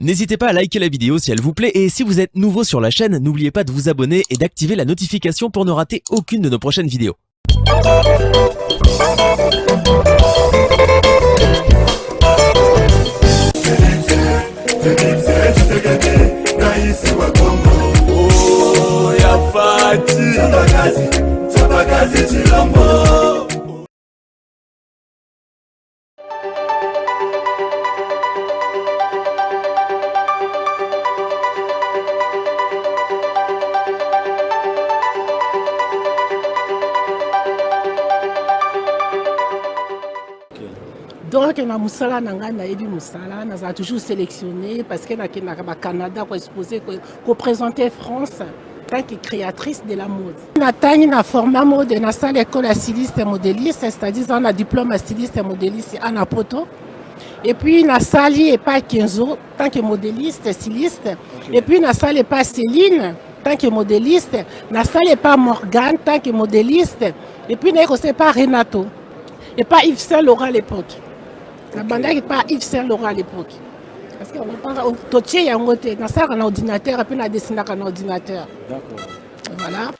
N'hésitez pas à liker la vidéo si elle vous plaît et si vous êtes nouveau sur la chaîne, n'oubliez pas de vous abonner et d'activer la notification pour ne rater aucune de nos prochaines vidéos. Donc, na musala nanga na yebi musala, na a toujours sélectionné parce que na Canada ko exposé ko présenter France tant que créatrice de la mode. Na tani na format mode na salle école à styliste et modéliste, c'est-à-dire on a diplôme à styliste et modéliste à Napoto. Et puis na sali et pas 15 ans tant que modéliste, styliste. Okay. Et puis na salle et pas Céline tant que modéliste, na salle et pas Morgane tant que modéliste. Et puis na c'est pas Renato et pas Yves Saint Laurent à l'époque. La bande n'est pas Yves Saint Laurent à l'époque. Parce qu'on parle au totier, il y a un ordinateur, et puis on a dessiné un ordinateur. D'accord. Voilà.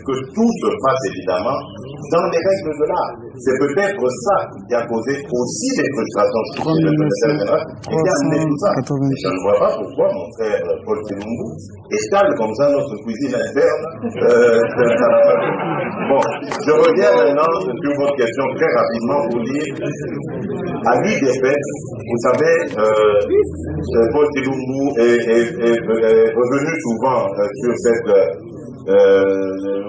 Que tout se fasse évidemment dans les règles de l'art. C'est peut-être ça qui a causé aussi des frustrations chez le secrétaire général et qui a amené tout ça. Et je ne vois pas pourquoi mon frère Paul Kilumbu étale comme ça notre cuisine interne. Bon, je reviens maintenant sur votre question très rapidement pour dire à l'UDPS, vous savez, Paul Kilumbu est revenu souvent sur cette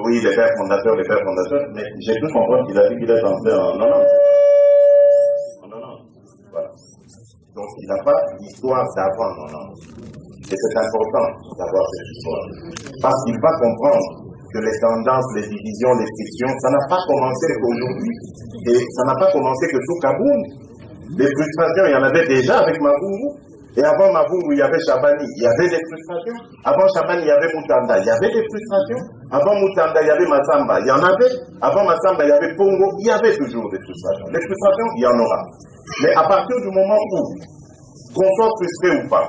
oui, les pères fondateurs, mais j'ai pu comprendre qu'il a dit qu'il est entré en 90. Voilà. Donc il n'a pas d'histoire d'avant 90. Et c'est important d'avoir cette histoire. Parce qu'il va comprendre que les tendances, les divisions, les frictions, ça n'a pas commencé qu'aujourd'hui. Et ça n'a pas commencé que sous Kaboum. Les frustrations, il y en avait déjà avec Mavungu. Et avant Mavungu, il y avait Chabani, il y avait des frustrations. Avant Chabani, il y avait Mutanda, il y avait des frustrations. Avant Mutanda, il y avait Massamba, il y en avait. Avant Massamba, il y avait Pongo, il y avait toujours des frustrations. Les frustrations, il y en aura. Mais à partir du moment où, qu'on soit frustré ou pas,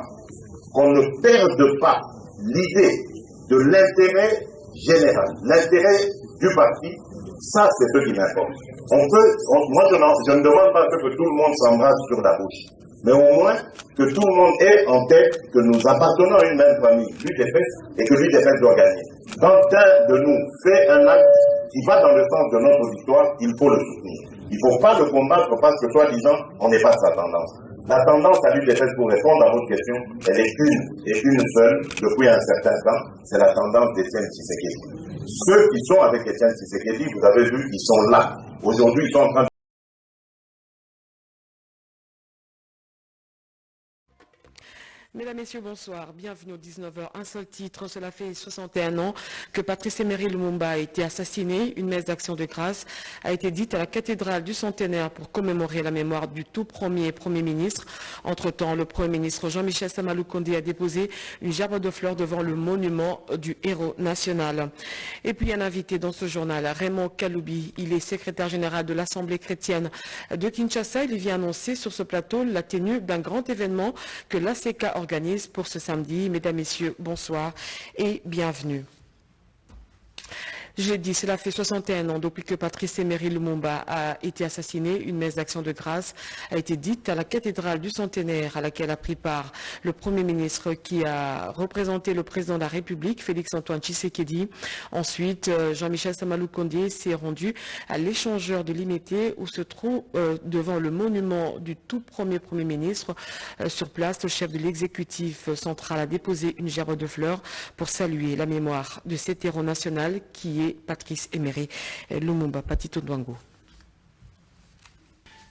qu'on ne perde pas l'idée de l'intérêt général, l'intérêt du parti, Ça, c'est ce qui m'importe. Moi, je ne demande pas que tout le monde s'embrasse sur la bouche, mais au moins que tout le monde ait en tête que nous appartenons à une même famille, l'UDPS, et que l'UDPS doit gagner. Quand un de nous fait un acte qui va dans le sens de notre victoire, il faut le soutenir. Il ne faut pas le combattre parce que, soi-disant, on n'est pas sa tendance. La tendance à l'UDPS, pour répondre à votre question, elle est une seule depuis un certain temps, c'est la tendance d'Étienne Tshisekedi. Ceux qui sont avec Étienne Tshisekedi, vous avez vu, ils sont là. Aujourd'hui, ils sont en train de... Mesdames, Messieurs, bonsoir. Bienvenue au 19h. Un seul titre. Cela fait 61 ans que Patrice Emery Lumumba a été assassiné. Une messe d'action de grâce a été dite à la cathédrale du Centenaire pour commémorer la mémoire du tout premier ministre. Entre-temps, le Premier ministre Jean-Michel Sama Lukonde a déposé une gerbe de fleurs devant le monument du héros national. Et puis un invité dans ce journal, Raymond Kaloubi. Il est secrétaire général de l'Assemblée chrétienne de Kinshasa. Il vient annoncer sur ce plateau la tenue d'un grand événement que l'ACK organise pour ce samedi. Mesdames, Messieurs, bonsoir et bienvenue. Je l'ai dit, cela fait 61 ans depuis que Patrice Emery Lumumba a été assassiné. Une messe d'action de grâce a été dite à la cathédrale du Centenaire à laquelle a pris part le Premier ministre qui a représenté le président de la République, Félix-Antoine Tshisekedi. Ensuite, Jean-Michel Sama Lukonde s'est rendu à l'échangeur de Limité où se trouve devant le monument du tout premier ministre. Sur place, le chef de l'exécutif central a déposé une gerbe de fleurs pour saluer la mémoire de cet héros national qui est Patrice Emery Lumumba. Patito Ndwango.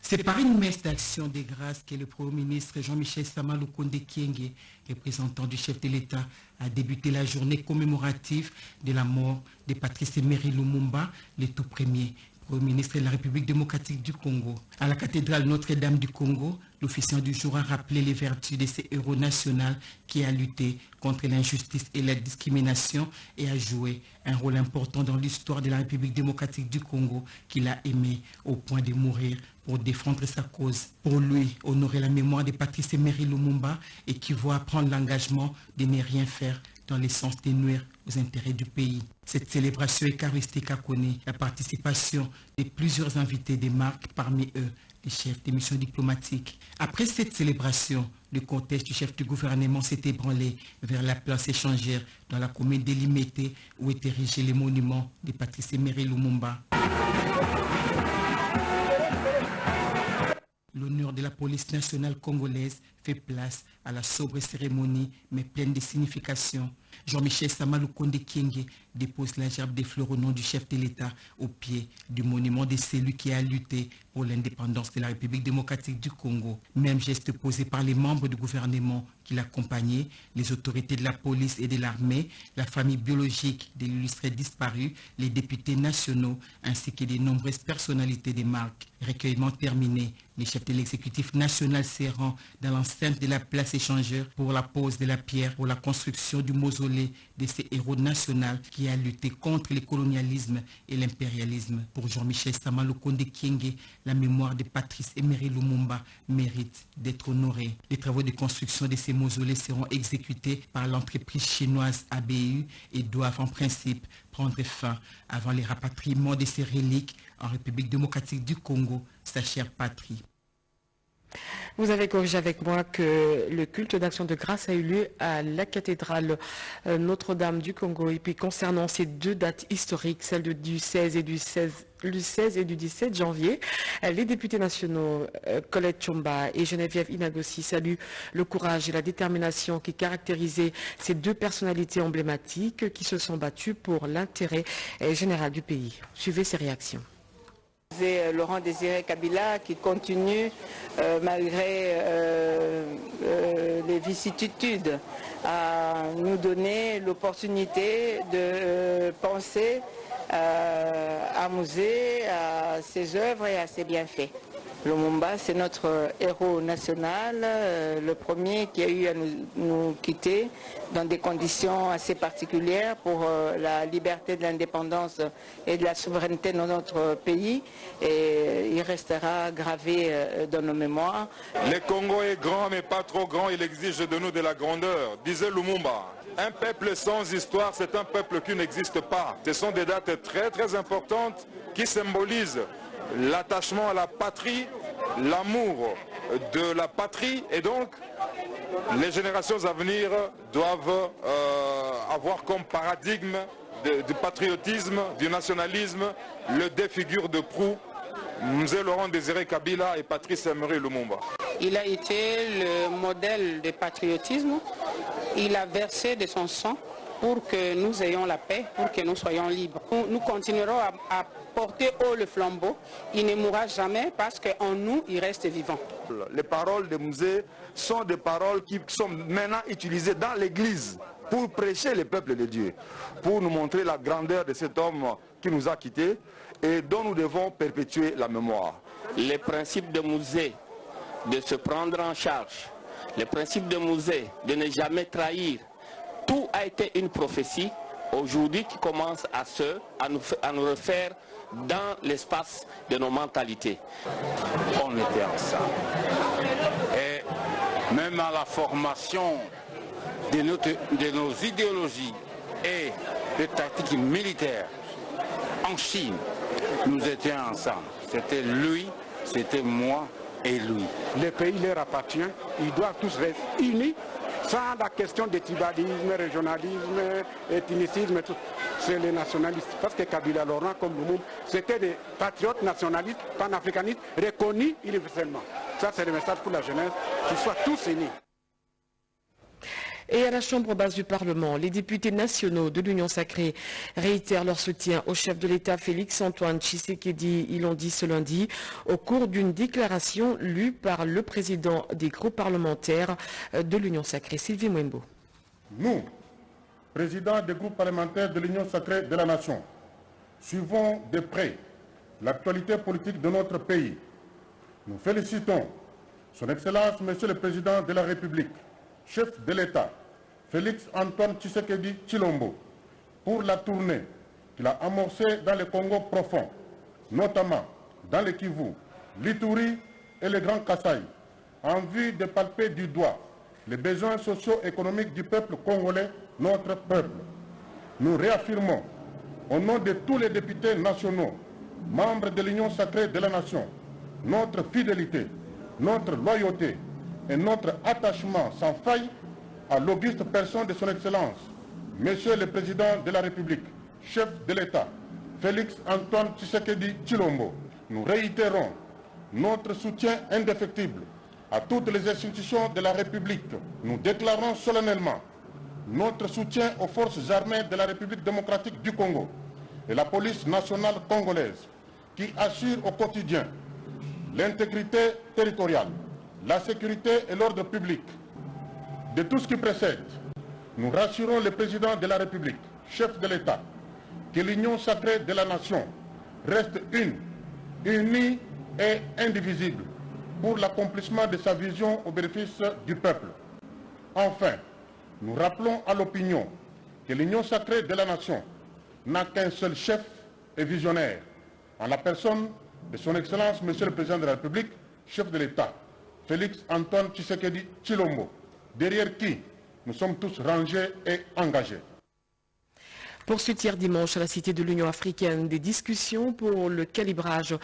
C'est par une messe d'action des grâces que le Premier ministre Jean-Michel Sama Lukonde Kyenge, représentant du chef de l'État, a débuté la journée commémorative de la mort de Patrice Emery Lumumba, le tout premier ministre de la République démocratique du Congo. À la cathédrale Notre-Dame du Congo, l'officiant du jour a rappelé les vertus de ce héros national qui a lutté contre l'injustice et la discrimination et a joué un rôle important dans l'histoire de la République démocratique du Congo qu'il a aimé au point de mourir pour défendre sa cause. Pour lui, honorer la mémoire de Patrice Emery Lumumba équivaut à prendre l'engagement de ne rien faire dans le sens de nuire aux intérêts du pays. Cette célébration eucharistique a connu la participation de plusieurs invités des marques, parmi eux les chefs des missions diplomatiques. Après cette célébration, le cortège du chef du gouvernement s'est ébranlé vers la place échangère dans la commune de Limité où est érigé le monument de Patrice Emery Lumumba. L'honneur de la police nationale congolaise fait place à la sobre cérémonie, mais pleine de signification. Jean-Michel Sama Lukonde Kyenge dépose la gerbe des fleurs au nom du chef de l'État au pied du monument de celui qui a lutté pour l'indépendance de la République démocratique du Congo. Même geste posé par les membres du gouvernement qui l'accompagnaient, les autorités de la police et de l'armée, la famille biologique de l'illustre disparu, les députés nationaux ainsi que de nombreuses personnalités des marques. Recueillement terminé, les chefs de l'exécutif national se rendent dans l'enceinte de la place échangeur pour la pose de la pierre pour la construction du mausolée de ce héros national qui a lutté contre le colonialisme et l'impérialisme. Pour Jean-Michel Sama Lukonde Kyenge, la mémoire de Patrice Emery Lumumba mérite d'être honorée. Les travaux de construction de ces mausolées seront exécutés par l'entreprise chinoise ABU et doivent en principe prendre fin avant le rapatriement de ces reliques en République démocratique du Congo, sa chère patrie. Vous avez corrigé avec moi que le culte d'action de grâce a eu lieu à la cathédrale Notre-Dame du Congo. Et puis concernant ces deux dates historiques, celle du 16 et du 17 janvier, les députés nationaux Colette Chomba et Geneviève Inagossi saluent le courage et la détermination qui caractérisaient ces deux personnalités emblématiques qui se sont battues pour l'intérêt général du pays. Suivez ces réactions. C'est Laurent Désiré Kabila qui continue, malgré les vicissitudes, à nous donner l'opportunité de penser à Musée, à ses œuvres et à ses bienfaits. Lumumba, c'est notre héros national, le premier qui a eu à nous quitter dans des conditions assez particulières pour la liberté de l'indépendance et de la souveraineté de notre pays. Et il restera gravé dans nos mémoires. Le Congo est grand mais pas trop grand, il exige de nous de la grandeur, disait Lumumba. Un peuple sans histoire, c'est un peuple qui n'existe pas. Ce sont des dates très très importantes qui symbolisent l'attachement à la patrie, l'amour de la patrie, et donc les générations à venir doivent avoir comme paradigme du patriotisme, du nationalisme, le deux figures de proue, Mzee Laurent Désiré Kabila et Patrice Emery Lumumba. Il a été le modèle de patriotisme, il a versé de son sang pour que nous ayons la paix, pour que nous soyons libres. Nous continuerons à porter haut le flambeau, il ne mourra jamais parce qu'en nous, il reste vivant. Les paroles de Mzee sont des paroles qui sont maintenant utilisées dans l'église pour prêcher le peuple de Dieu, pour nous montrer la grandeur de cet homme qui nous a quittés et dont nous devons perpétuer la mémoire. Le principe de Mzee de se prendre en charge, le principe de Mzee de ne jamais trahir, tout a été une prophétie aujourd'hui qui commence à nous refaire dans l'espace de nos mentalités. On était ensemble. Et même à la formation de nos idéologies et des tactiques militaires en Chine, nous étions ensemble. C'était lui, c'était moi et lui. Les pays leur appartiennent, ils doivent tous rester unis sans la question de tribalisme, régionalisme, ethnicisme, tout. C'est les nationalistes. Parce que Kabila, Laurent comme Lumumba, c'était des patriotes nationalistes, panafricanistes, reconnus universellement. Ça, c'est le message pour la jeunesse, qu'ils soient tous unis. Et à la Chambre basse du Parlement, les députés nationaux de l'Union sacrée réitèrent leur soutien au chef de l'État Félix-Antoine Tshisekedi. Ils l'ont dit ce lundi au cours d'une déclaration lue par le président des groupes parlementaires de l'Union sacrée, Sylvie Mwembo. Nous, présidents des groupes parlementaires de l'Union sacrée de la nation, suivons de près l'actualité politique de notre pays. Nous félicitons son Excellence, Monsieur le Président de la République, chef de l'État, Félix-Antoine Tshisekedi Tshilombo, pour la tournée qu'il a amorcée dans le Congo profond, notamment dans le Kivu, l'Ituri et le Grand Kasaï, en vue de palper du doigt les besoins socio-économiques du peuple congolais, notre peuple. Nous réaffirmons, au nom de tous les députés nationaux, membres de l'Union sacrée de la nation, notre fidélité, notre loyauté et notre attachement sans faille à l'auguste personne de son Excellence, Monsieur le Président de la République, chef de l'État, Félix-Antoine Tshisekedi Tshilombo. Nous réitérons notre soutien indéfectible à toutes les institutions de la République. Nous déclarons solennellement notre soutien aux forces armées de la République démocratique du Congo et la police nationale congolaise qui assurent au quotidien l'intégrité territoriale, la sécurité et l'ordre public. De tout ce qui précède, nous rassurons le président de la République, chef de l'État, que l'union sacrée de la nation reste unie et indivisible pour l'accomplissement de sa vision au bénéfice du peuple. Enfin, nous rappelons à l'opinion que l'union sacrée de la nation n'a qu'un seul chef et visionnaire, en la personne de son Excellence, Monsieur le Président de la République, chef de l'État, Félix-Antoine Tshisekedi Tshilombo, derrière qui nous sommes tous rangés et engagés. Poursuite hier dimanche à la Cité de l'Union africaine des discussions pour le calibrage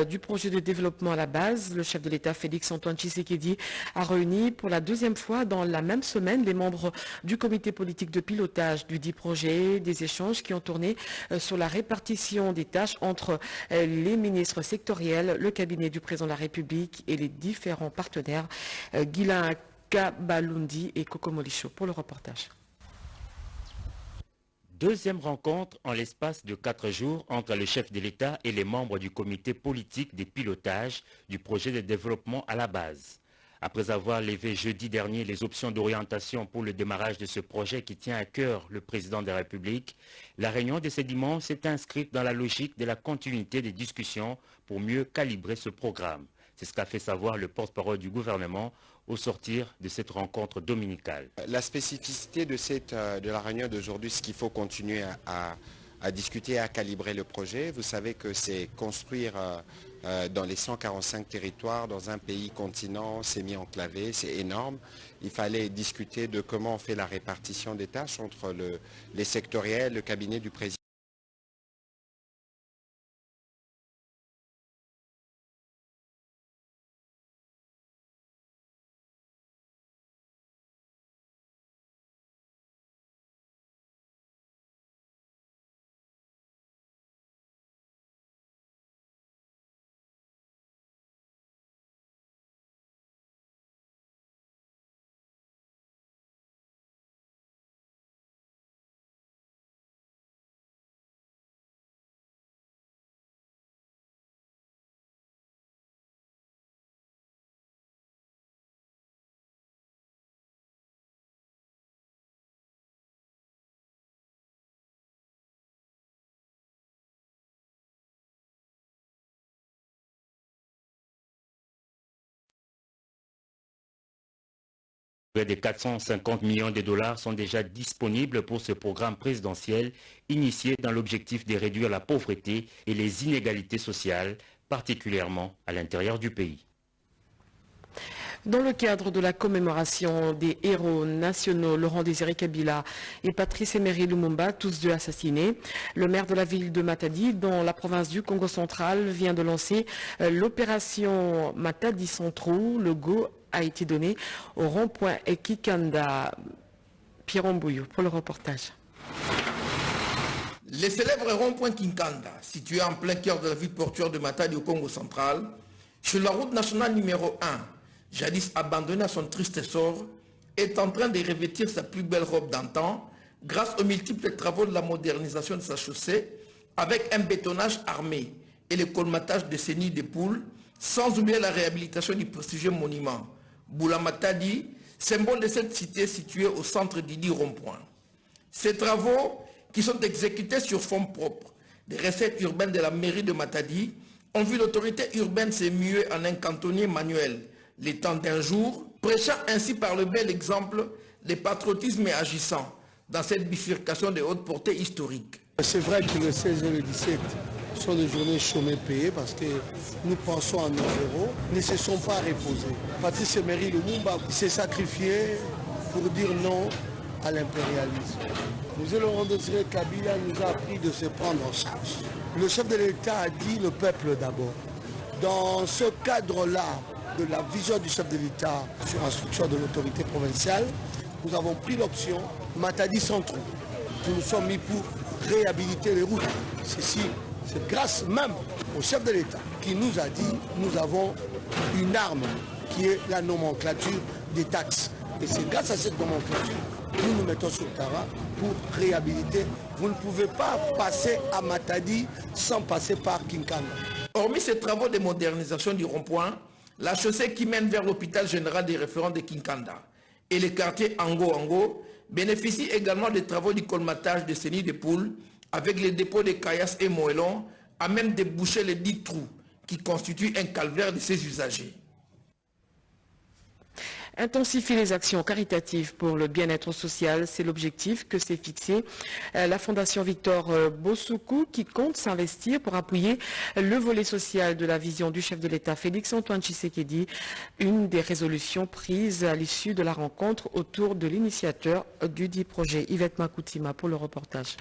du projet de développement à la base. Le chef de l'État Félix-Antoine Tshisekedi a réuni pour la deuxième fois dans la même semaine les membres du comité politique de pilotage du dit projet, des échanges qui ont tourné sur la répartition des tâches entre les ministres sectoriels, le cabinet du président de la République et les différents partenaires. Guilain Kabalundi et Coco Molicho pour le reportage. Deuxième rencontre en l'espace de 4 jours entre le chef de l'État et les membres du comité politique des pilotages du projet de développement à la base. Après avoir levé jeudi dernier les options d'orientation pour le démarrage de ce projet qui tient à cœur le président de la République, la réunion de ce dimanche s'est inscrite dans la logique de la continuité des discussions pour mieux calibrer ce programme. C'est ce qu'a fait savoir le porte-parole du gouvernement au sortir de cette rencontre dominicale. La spécificité de la réunion d'aujourd'hui, c'est qu'il faut continuer à discuter et à calibrer le projet. Vous savez que c'est construire dans les 145 territoires, dans un pays continent semi-enclavé, c'est énorme. Il fallait discuter de comment on fait la répartition des tâches entre les sectoriels, le cabinet du président. Près de 450 millions de dollars sont déjà disponibles pour ce programme présidentiel initié dans l'objectif de réduire la pauvreté et les inégalités sociales, particulièrement à l'intérieur du pays. Dans le cadre de la commémoration des héros nationaux Laurent Désiré Kabila et Patrice Emery Lumumba, tous deux assassinés, le maire de la ville de Matadi, dans la province du Congo central, vient de lancer l'opération Matadi Centrou. Le go a été donné au rond-point Ekikanda. Pierre Mbouillou pour le reportage. Le célèbre rond-point Kinkanda, situé en plein cœur de la ville portuaire de Matadi au Congo central, sur la route nationale numéro 1, jadis abandonnée à son triste sort, est en train de revêtir sa plus belle robe d'antan grâce aux multiples travaux de la modernisation de sa chaussée, avec un bétonnage armé et le colmatage de ses nids de poules, sans oublier la réhabilitation du prestigieux monument Boula Matadi, symbole de cette cité située au centre du dit rond-point. Ces travaux, qui sont exécutés sur fonds propres des recettes urbaines de la mairie de Matadi, ont vu l'autorité urbaine se muer en un cantonnier manuel, les temps d'un jour, prêchant ainsi par le bel exemple de patriotisme agissant dans cette bifurcation de haute portée historique. C'est vrai que le 16 et le 17 sont des journées chômées payées parce que nous pensons à nos héros, ne se sont pas reposés. Patrice Emery Lumumba s'est sacrifié pour dire non à l'impérialisme. M. Laurent Désiré Kabila nous a appris de se prendre en charge. Le chef de l'État a dit le peuple d'abord. Dans ce cadre-là, de la vision du chef de l'État sur instruction de l'autorité provinciale, nous avons pris l'option Matadi Centrou. Nous nous sommes mis pour réhabiliter les routes. Ceci, c'est grâce même au chef de l'État qui nous a dit nous avons une arme qui est la nomenclature des taxes. Et c'est grâce à cette nomenclature que nous nous mettons sur le terrain pour réhabiliter. Vous ne pouvez pas passer à Matadi sans passer par Kinkanda. Hormis ces travaux de modernisation du rond-point, la chaussée qui mène vers l'hôpital général des référents de Kinkanda et le quartier Ango bénéficie également des travaux du colmatage de ces nids de poules avec les dépôts de caillasses et moellons à même de boucher les 10 trous qui constituent un calvaire de ses usagers. Intensifier les actions caritatives pour le bien-être social, c'est l'objectif que s'est fixé la Fondation Victor Bossoukou qui compte s'investir pour appuyer le volet social de la vision du chef de l'État Félix-Antoine Tshisekedi, une des résolutions prises à l'issue de la rencontre autour de l'initiateur du dit projet. Yvette Makoutima pour le reportage.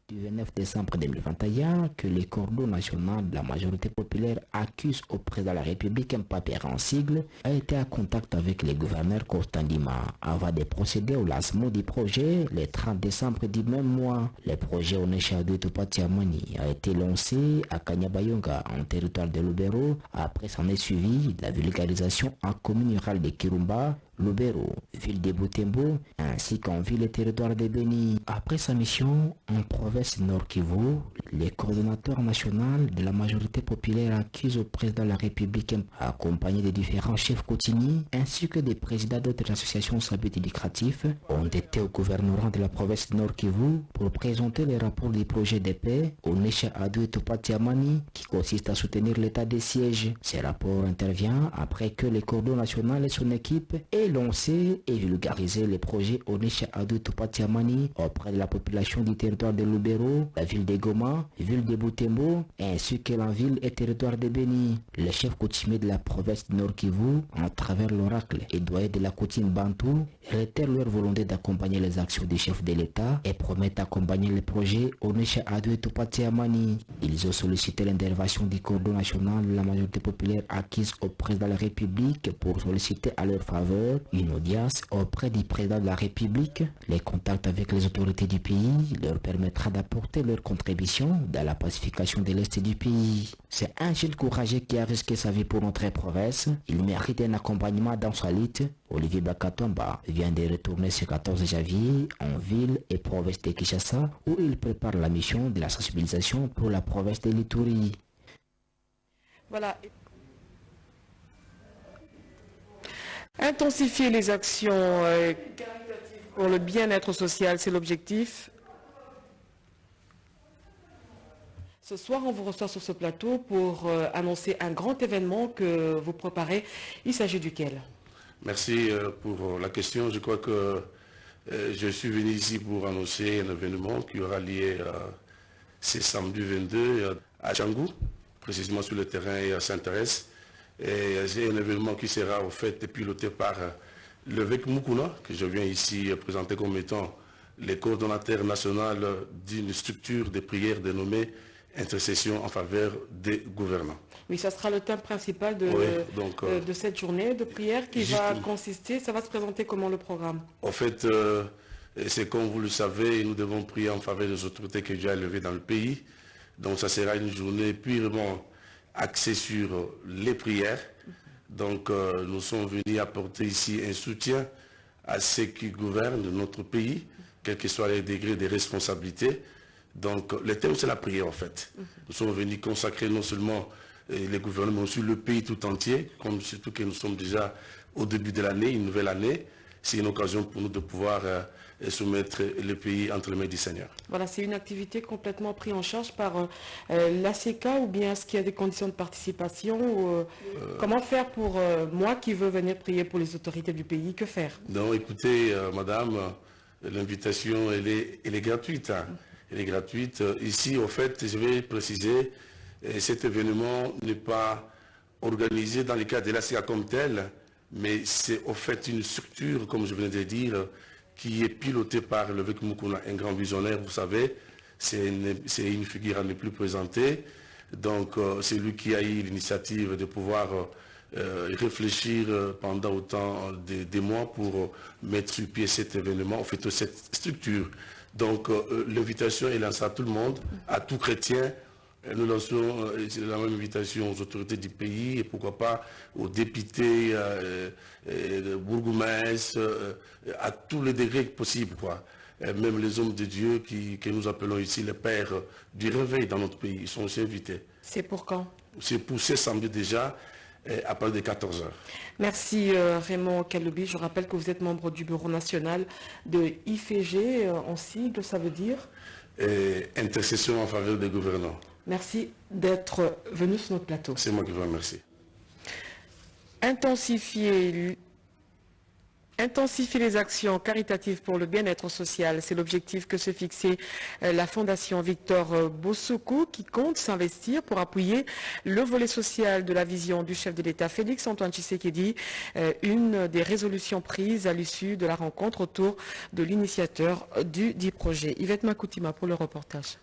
Du 29 décembre 2021 que les cordeaux nationaux de la majorité populaire accusent au président de la République un papier en sigle a été en contact avec les gouverneurs Costandima avant de procéder au lancement du projet le 30 décembre du même mois. Le projet Onesha de Tupatiamani a été lancé à Kanyabayonga en territoire de Lubero. Après s'en est suivi la vulgarisation en commune rurale de Kirumba, Lubero, ville de Butembo, ainsi qu'en ville et territoire de Beni. Après sa mission en province Nord Kivu, les coordonnateurs nationaux de la majorité populaire accuse au président de la République, accompagné des différents chefs coutumiers, ainsi que des présidents d'autres associations sans but lucratif, ont été au gouvernement de la province Nord Kivu pour présenter les rapports du projet de paix au Nesha Adou et Topati Amani, qui consiste à soutenir l'état des sièges. Ce rapport intervient après que les cordons nationaux et son équipe aient lancé et vulgarisé les projets Onesha Adou et Topati Amani auprès de la population du territoire de Lubero, la ville de Goma, ville de Butembo, ainsi que la ville et territoire de Beni. Les chefs coutumiers de la province de Nord Kivu, à travers l'oracle et doyen de la coutume Bantou, réitèrent leur volonté d'accompagner les actions des chefs de l'État et promettent d'accompagner les projets Onesha Adou et Topati Amani. Ils ont sollicité l'intervention du cordon national de la majorité populaire acquise au président de la République pour solliciter à leur faveur une audience auprès du président de la République. Les contacts avec les autorités du pays leur permettra d'apporter leur contribution dans la pacification de l'Est du pays. C'est un jeune courageux qui a risqué sa vie pour notre province. Il mérite un accompagnement dans sa lutte. Olivier Bakatomba vient de retourner ce 14 janvier en ville et province de Kinshasa où il prépare la mission de la sensibilisation pour la province de l'Ituri. Voilà. Intensifier les actions pour le bien-être social, c'est l'objectif. Ce soir, on vous reçoit sur ce plateau pour annoncer un grand événement que vous préparez. Il s'agit duquel? Merci pour la question. Je crois que je suis venu ici pour annoncer un événement qui aura lieu ce samedi 22 à Tchangou, précisément sur le terrain Saint-Thérèse. Et c'est un événement qui sera au fait piloté par l'évêque Mukuna, que je viens ici présenter comme étant le coordonnateur national d'une structure de prière dénommée Intercession en faveur des gouvernants. Oui, ça sera le thème principal de, de cette journée de prière qui va consister, ça va se présenter comment le programme? En fait, c'est comme vous le savez, nous devons prier en faveur des autorités que Dieu a élevées dans le pays. Donc ça sera une journée purement axée sur les prières. Donc nous sommes venus apporter ici un soutien à ceux qui gouvernent notre pays, quel que soit les degrés de responsabilité. Donc le thème c'est la prière en fait. Nous sommes venus consacrer non seulement les gouvernements, mais aussi le pays tout entier, comme surtout que nous sommes déjà au début de l'année, une nouvelle année. C'est une occasion pour nous de pouvoir soumettre le pays entre les mains du Seigneur. Voilà, c'est une activité complètement prise en charge par l'ACK ou bien est-ce qu'il y a des conditions de participation comment faire pour moi qui veux venir prier pour les autorités du pays, que faire? Non, écoutez, madame, l'invitation elle est gratuite. Hein. Elle est gratuite. Ici, au fait, je vais préciser, cet événement n'est pas organisé dans le cadre de l'ACK comme tel, mais c'est au fait une structure, comme je viens de dire, qui est pilotée par l'évêque Mukuna, un grand visionnaire, vous savez. C'est une figure à ne plus présenter. Donc, c'est lui qui a eu l'initiative de pouvoir réfléchir pendant autant de mois pour mettre sur pied cet événement, en fait, cette structure. Donc l'invitation est lancée à tout le monde, à tout chrétien. Nous lançons la même invitation aux autorités du pays et pourquoi pas aux députés, bourgmestres, à tous les degrés possibles, quoi. Même les hommes de Dieu que nous appelons ici les pères du réveil dans notre pays, ils sont aussi invités. C'est pour quand? C'est pour ce samedi déjà, à partir de 14h. Merci Raymond Kaloubi. Je rappelle que vous êtes membre du bureau national de IFG, en sigle, ça veut dire Intercession en faveur des gouvernants. Merci d'être venu sur notre plateau. C'est moi qui vous remercie. Intensifier les actions caritatives pour le bien-être social, c'est l'objectif que se fixait la Fondation Victor Bosoko qui compte s'investir pour appuyer le volet social de la vision du chef de l'État Félix Antoine Tshisekedi, une des résolutions prises à l'issue de la rencontre autour de l'initiateur du dit projet. Yvette Makoutima pour le reportage.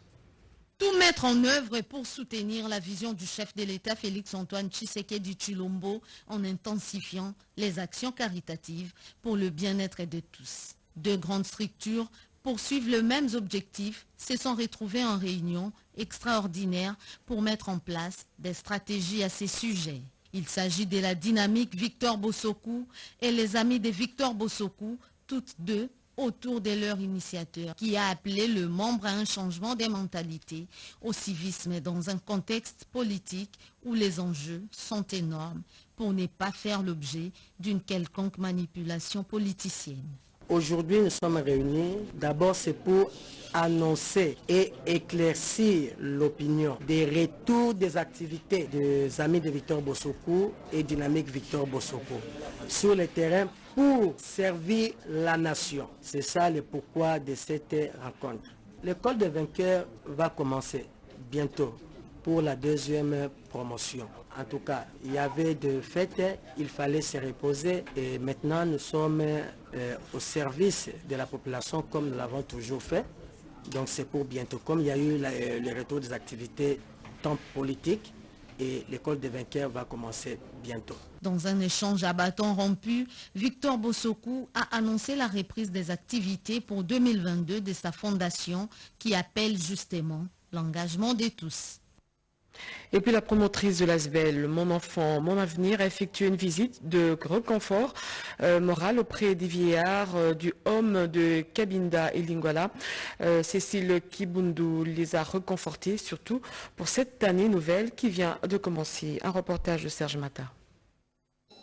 Tout mettre en œuvre pour soutenir la vision du chef de l'État Félix Antoine Tshisekedi Tshilombo en intensifiant les actions caritatives pour le bien-être de tous. Deux grandes structures poursuivent le même objectif, se sont retrouvées en réunion extraordinaire pour mettre en place des stratégies à ces sujets. Il s'agit de la dynamique Victor Bossokou et les amis de Victor Bossokou, toutes deux autour de leur initiateur, qui a appelé le membre à un changement des mentalités, au civisme dans un contexte politique où les enjeux sont énormes pour ne pas faire l'objet d'une quelconque manipulation politicienne. Aujourd'hui, nous sommes réunis. D'abord, c'est pour annoncer et éclaircir l'opinion des retours des activités des amis de Victor Bossokou et Dynamique Victor Bossokou sur le terrain pour servir la nation. C'est ça le pourquoi de cette rencontre. L'école des vainqueurs va commencer bientôt pour la deuxième promotion. En tout cas, il y avait de fêtes, il fallait se reposer et maintenant nous sommes au service de la population comme nous l'avons toujours fait. Donc c'est pour bientôt. Comme il y a eu le retour des activités tant politiques, et l'école des vainqueurs va commencer bientôt. Dans un échange à bâton rompu, Victor Bossokou a annoncé la reprise des activités pour 2022 de sa fondation qui appelle justement l'engagement de tous. Et puis la promotrice de l'ASBEL, Mon Enfant, Mon Avenir, a effectué une visite de reconfort moral auprès des vieillards du Homme de Cabinda et Lingwala. Cécile Kibundu les a reconfortés, surtout pour cette année nouvelle qui vient de commencer. Un reportage de Serge Mata.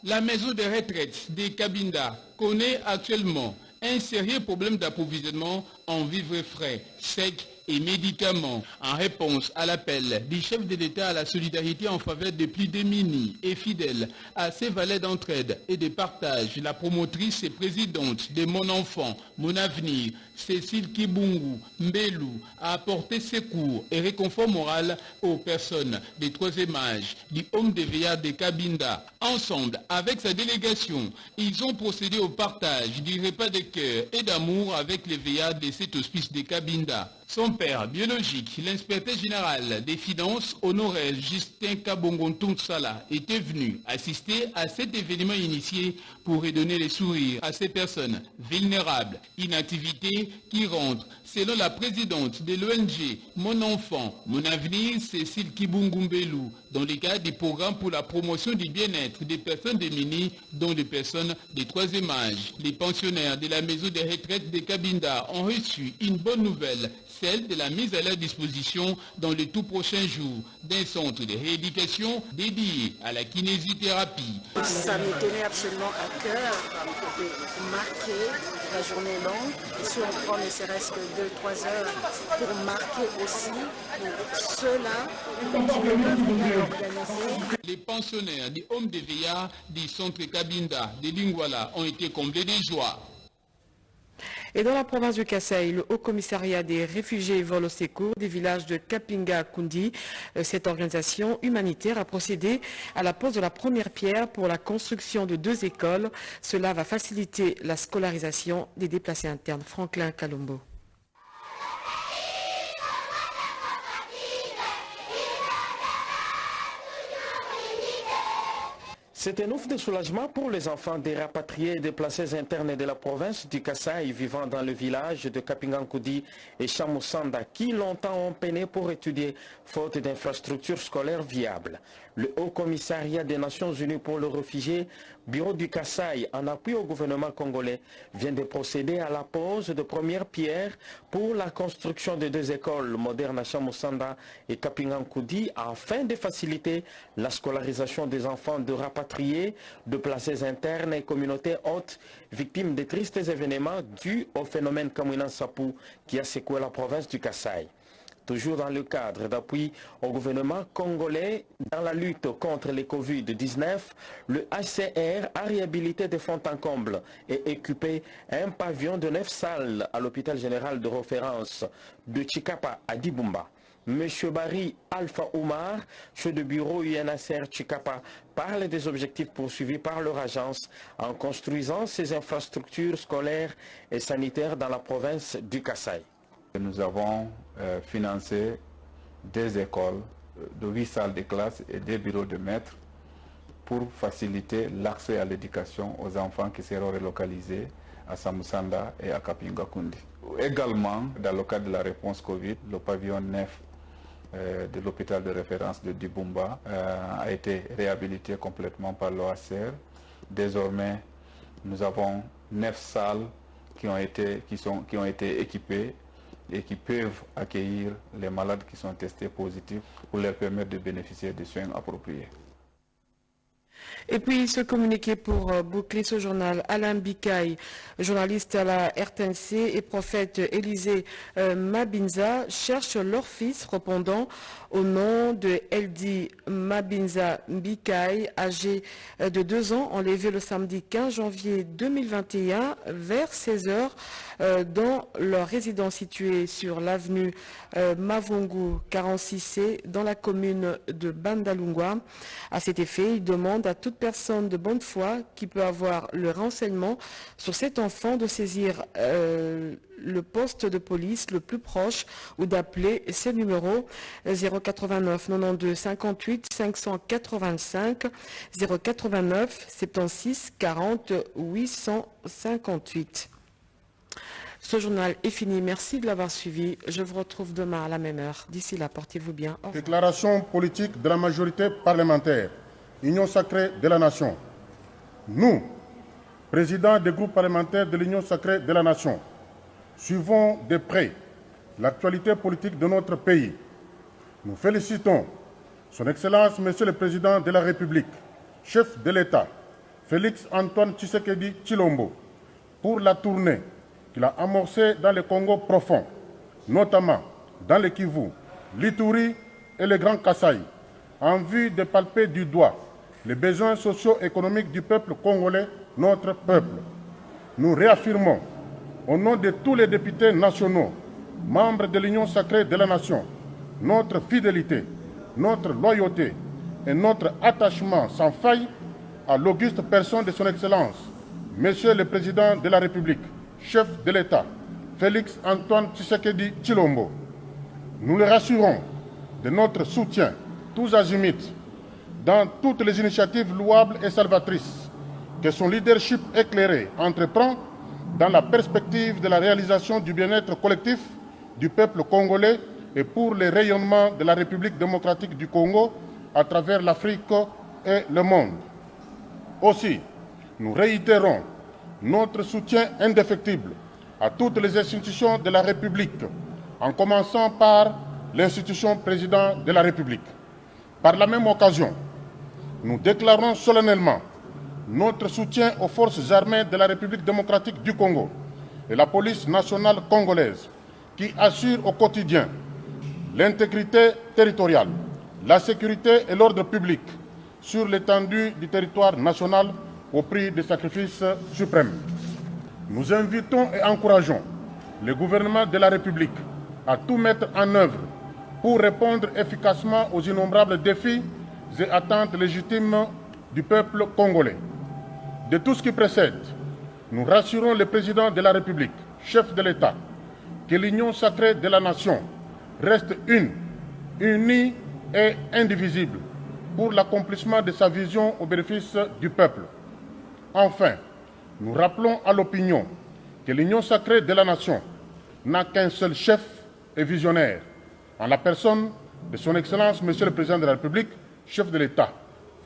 La maison de retraite de Cabinda connaît actuellement un sérieux problème d'approvisionnement en vivres frais, secs et médicaments. En réponse à l'appel du chef de l'État à la solidarité en faveur des plus démunis et fidèles à ses valets d'entraide et de partage, la promotrice et présidente de Mon Enfant, Mon Avenir, Cécile Kibungu Mbelu, a apporté secours et réconfort moral aux personnes des troisième âge du Homme de Vieillard de Cabinda. Ensemble, avec sa délégation, ils ont procédé au partage du repas de cœur et d'amour avec les vieillards de cet hospice de Cabinda. Son père biologique, l'inspecteur général des finances, honoraire Justin Kabongontung-Sala, était venu assister à cet événement initié pour redonner les sourires à ces personnes vulnérables. Une activité qui rentre, selon la présidente de l'ONG Mon Enfant, Mon Avenir, Cécile Kibungu-Mbelu, dans le cadre du programme pour la promotion du bien-être des personnes démunies, dont les personnes de troisième âge. Les pensionnaires de la maison des retraites de Cabinda ont reçu une bonne nouvelle, celle de la mise à leur disposition dans les tout prochains jours d'un centre de rééducation dédié à la kinésithérapie. Ça me tenait absolument à cœur de marquer la journée longue, et si on prend ne serait-ce que 2-3 heures pour marquer aussi pour ceux-là qui peuvent bien organiser. Les pensionnaires des hommes de vieillards du centre Cabinda de Lingwala ont été comblés de joie. Et dans la province du Kasaï, le Haut Commissariat des réfugiés vole au secours des villages de Kapinga Kundi. Cette organisation humanitaire a procédé à la pose de la première pierre pour la construction de 2 écoles. Cela va faciliter la scolarisation des déplacés internes. Franklin Kalombo. C'est un ouf de soulagement pour les enfants des rapatriés et déplacés internes de la province du Kasaï vivant dans le village de Kapingankoudi et Chamoussanda qui longtemps ont peiné pour étudier faute d'infrastructures scolaires viables. Le Haut Commissariat des Nations Unies pour les réfugiés, Bureau du Kasaï, en appui au gouvernement congolais, vient de procéder à la pose de premières pierres pour la construction de 2 écoles modernes à Chamoussanda et Kapingankoudi afin de faciliter la scolarisation des enfants de rapatriés, de placés internes et communautés hautes victimes de tristes événements dus au phénomène Kamouinan Sapou qui a secoué la province du Kasaï. Toujours dans le cadre d'appui au gouvernement congolais dans la lutte contre les Covid-19, le HCR a réhabilité de fond en comble et équipé un pavillon de 9 salles à l'hôpital général de référence de Chikapa à Dibumba. M. Barry Alpha Oumar, chef de bureau UNHCR Chikapa, parle des objectifs poursuivis par leur agence en construisant ces infrastructures scolaires et sanitaires dans la province du Kasaï. Nous avons financé 2 écoles de 8 salles de classe et 2 bureaux de maîtres pour faciliter l'accès à l'éducation aux enfants qui seront relocalisés à Samoussanda et à Kapinga Kundi. Également, dans le cadre de la réponse Covid, le pavillon 9 de l'hôpital de référence de Dibumba a été réhabilité complètement par l'OACR. Désormais, nous avons 9 salles qui ont été équipées et qui peuvent accueillir les malades qui sont testés positifs pour leur permettre de bénéficier des soins appropriés. Et puis, ce communiqué pour boucler ce journal, Alain Bikaï, journaliste à la RTNC, et prophète Élisée Mabinza cherchent leur fils répondant au nom de Eldi Mabinza Bikaï, âgé de 2 ans, enlevé le samedi 15 janvier 2021 vers 16 h dans leur résidence située sur l'avenue Mavungu 46C dans la commune de Bandalungwa. À cet effet, il demande à toute personne de bonne foi qui peut avoir le renseignement sur cet enfant de saisir le poste de police le plus proche ou d'appeler ces numéros 089 92 58 585 089 76 40 858. Ce journal est fini. Merci de l'avoir suivi. Je vous retrouve demain à la même heure. D'ici là, portez-vous bien. Déclaration politique de la majorité parlementaire. Union sacrée de la nation. Nous, présidents des groupes parlementaires de l'Union sacrée de la nation, suivons de près l'actualité politique de notre pays. Nous félicitons Son Excellence, Monsieur le Président de la République, chef de l'État, Félix Antoine Tshisekedi Tshilombo, pour la tournée qu'il a amorcée dans le Congo profond, notamment dans le Kivu, l'Ituri et le Grand Kasaï, en vue de palper du doigt les besoins socio-économiques du peuple congolais, notre peuple. Nous réaffirmons, au nom de tous les députés nationaux, membres de l'Union sacrée de la nation, notre fidélité, notre loyauté et notre attachement sans faille à l'auguste personne de son Excellence, Monsieur le Président de la République, chef de l'État, Félix Antoine Tshisekedi Tshilombo. Nous le rassurons de notre soutien tous azimuts dans toutes les initiatives louables et salvatrices que son leadership éclairé entreprend dans la perspective de la réalisation du bien-être collectif du peuple congolais et pour le rayonnement de la République démocratique du Congo à travers l'Afrique et le monde. Aussi, nous réitérons notre soutien indéfectible à toutes les institutions de la République, en commençant par l'institution président de la République. Par la même occasion, nous déclarons solennellement notre soutien aux forces armées de la République démocratique du Congo et la police nationale congolaise qui assurent au quotidien l'intégrité territoriale, la sécurité et l'ordre public sur l'étendue du territoire national au prix des sacrifices suprêmes. Nous invitons et encourageons le gouvernement de la République à tout mettre en œuvre pour répondre efficacement aux innombrables défis et attentes légitimes du peuple congolais. De tout ce qui précède, nous rassurons le président de la République, chef de l'État, que l'union sacrée de la nation reste unie et indivisible pour l'accomplissement de sa vision au bénéfice du peuple. Enfin, nous rappelons à l'opinion que l'union sacrée de la nation n'a qu'un seul chef et visionnaire, en la personne de son Excellence, Monsieur le Président de la République, chef de l'État,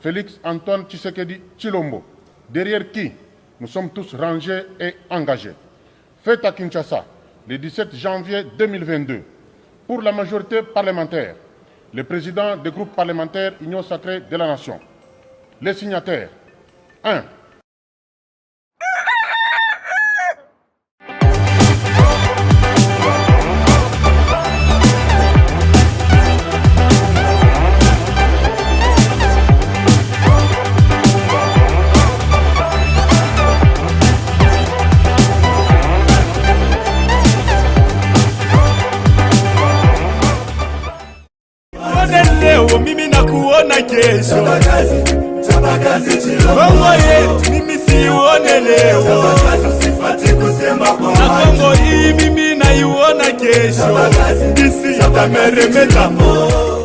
Félix Antoine Tshisekedi Tshilombo, derrière qui nous sommes tous rangés et engagés. Fait à Kinshasa, le 17 janvier 2022, pour la majorité parlementaire, le président des groupes parlementaires Union sacrée de la nation. Les signataires, 1. Mimi nakuona kesho, Kongo yetu mimi siuone leo, na Kongo hii mimi naiona kesho, isi itameremeta.